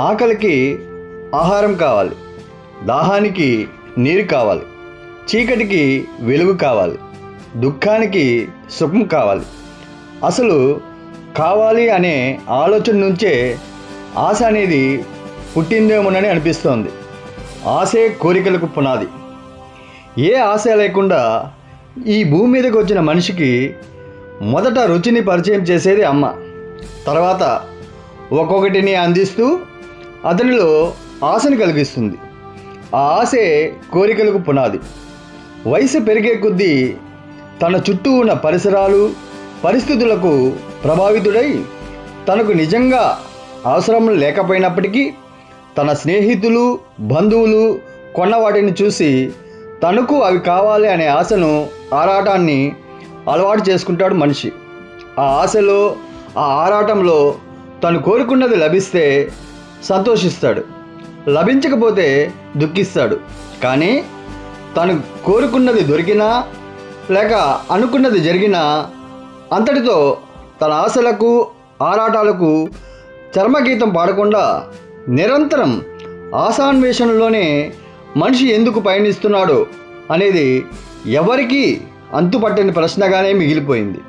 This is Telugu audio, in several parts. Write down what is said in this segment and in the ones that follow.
ఆకలికి ఆహారం కావాలి, దాహానికి నీరు కావాలి, చీకటికి వెలుగు కావాలి, దుఃఖానికి సుఖం కావాలి. అసలు కావాలి అనే ఆలోచన నుంచే ఆశ అనేది పుట్టిందేమోనని అనిపిస్తోంది. ఆశే కోరికలకు పునాది. ఏ ఆశ లేకుండా ఈ భూమి మీదకి వచ్చిన మనిషికి మొదట రుచిని పరిచయం చేసేది అమ్మ. తర్వాత ఒక్కొక్కటిని అందిస్తూ అతనిలో ఆశను కలిగిస్తుంది. ఆ ఆశే కోరికలకు పునాది. వయసు పెరిగే కొద్దీ తన చుట్టూ ఉన్న పరిసరాలు, పరిస్థితులకు ప్రభావితుడై తనకు నిజంగా అవసరం లేకపోయినప్పటికీ తన స్నేహితులు, బంధువులు కొన్న వాటిని చూసి తనకు అవి కావాలి అనే ఆశను, ఆరాటాన్ని అలవాటు చేసుకుంటాడు మనిషి. ఆ ఆశలో, ఆ ఆరాటంలో తను కోరుకున్నది లభిస్తే సంతోషిస్తాడు, లభించకపోతే దుఃఖిస్తాడు. కానీ తను కోరుకున్నది దొరికినా లేక అనుకున్నది జరిగినా అంతటితో తన ఆశలకు, ఆరాటాలకు చర్మగీతం పాడకుండా నిరంతరం ఆశాన్వేషణలోనే మనిషి ఎందుకు పయనిస్తున్నాడో అనేది ఎవరికీ అంతుపట్టని ప్రశ్నగానే మిగిలిపోయింది.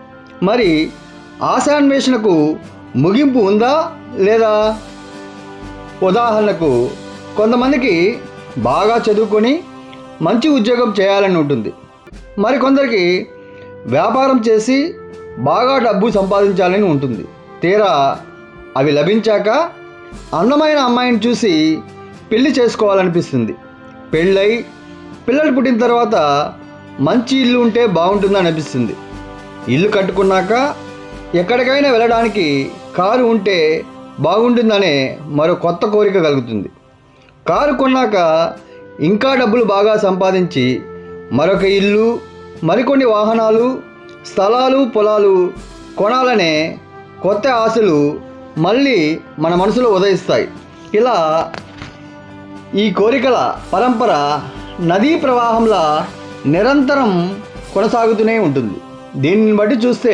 మరి ఆశాన్వేషణకు ముగింపు ఉందా లేదా? ఉదాహరణకు, కొంతమందికి బాగా చదువుకొని మంచి ఉద్యోగం చేయాలని ఉంటుంది. మరికొందరికి వ్యాపారం చేసి బాగా డబ్బు సంపాదించాలని ఉంటుంది. తీరా అవి లభించాక అందమైన అమ్మాయిని చూసి పెళ్లి చేసుకోవాలనిపిస్తుంది. పెళ్ళై పిల్లలు పుట్టిన తర్వాత మంచి ఇల్లు ఉంటే బాగుంటుందని అనిపిస్తుంది. ఇల్లు కట్టుకున్నాక ఎక్కడికైనా వెళ్ళడానికి కారు ఉంటే బాగుంటుందనే మరో కొత్త కోరిక కలుగుతుంది. కారు కొన్నాక ఇంకా డబ్బులు బాగా సంపాదించి మరొక ఇల్లు, మరికొన్ని వాహనాలు, స్థలాలు, పొలాలు కొనాలనే కొత్త ఆశలు మళ్ళీ మన మనసులో ఉదయిస్తాయి. ఇలా ఈ కోరికల పరంపర నదీ ప్రవాహంలా నిరంతరం కొనసాగుతూనే ఉంటుంది. దీనిని బట్టి చూస్తే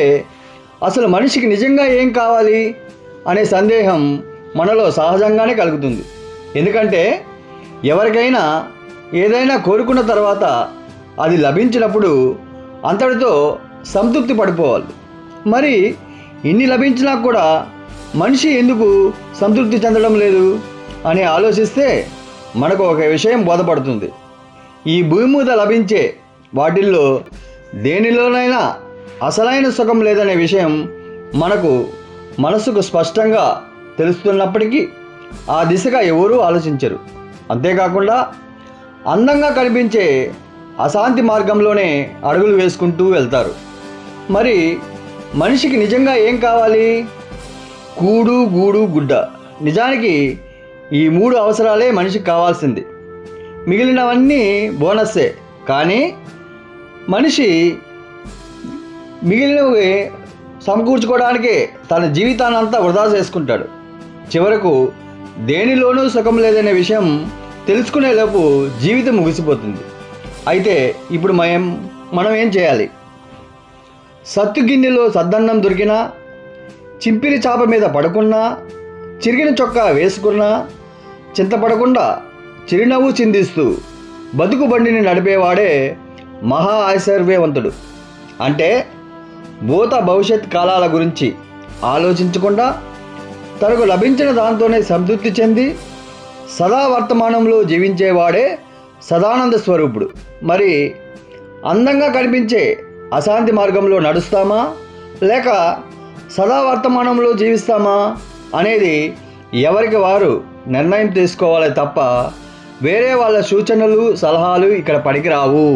అసలు మనిషికి నిజంగా ఏం కావాలి అనే సందేహం మనలో సహజంగానే కలుగుతుంది. ఎందుకంటే ఎవరికైనా ఏదైనా కోరుకున్న తర్వాత అది లభించినప్పుడు అంతటితో సంతృప్తి పడిపోవాలి. మరి ఇన్ని లభించినా కూడా మనిషి ఎందుకు సంతృప్తి చెందడం లేదు అని ఆలోచిస్తే మనకు ఒక విషయం బోధపడుతుంది. ఈ భూమి మీద లభించే వాటిల్లో దేనిలోనైనా అసలైన సుఖం లేదనే విషయం మనసుకు స్పష్టంగా తెలుస్తున్నప్పటికీ ఆ దిశగా ఎవరూ ఆలోచించరు. అంతేకాకుండా అందంగా కనిపించే అశాంతి మార్గంలోనే అడుగులు వేసుకుంటూ వెళ్తారు. మరి మనిషికి నిజంగా ఏం కావాలి? కూడు, గూడు, గుడ్డ. నిజానికి ఈ 3 అవసరాలే మనిషికి కావాల్సింది. మిగిలినవన్నీ బోనస్సే. కానీ మనిషి మిగిలినవి సమకూర్చుకోవడానికే తన జీవితాన్నంతా వృధా చేసుకుంటాడు. చివరకు దేనిలోనూ సుఖం లేదనే విషయం తెలుసుకునేలోపు జీవితం ముగిసిపోతుంది. అయితే ఇప్పుడు మనం ఏం చేయాలి? సత్తు గిన్నెలో సద్దన్నం దొరికినా, చింపిరి చాప మీద పడుకున్నా, చిరిగిన చొక్కా వేసుకున్నా చింతపడకుండా చిరునవ్వు చిందిస్తూ బతుకు బండిని నడిపేవాడే మహా ఐశ్వర్యవంతుడు. అంటే భూత భవిష్యత్ కాలాల గురించి ఆలోచించకుండా తనకు లభించిన దాంతోనే సంతృప్తి చెంది సదా వర్తమానంలో జీవించేవాడే సదానంద స్వరూపుడు. మరి అందంగా కనిపించే అశాంతి మార్గంలో నడుస్తామా లేక సదా వర్తమానంలో జీవిస్తామా అనేది ఎవరికి వారు నిర్ణయం తీసుకోవాలి తప్ప వేరే వాళ్ళ సూచనలు, సలహాలు ఇక్కడ పనికిరావు.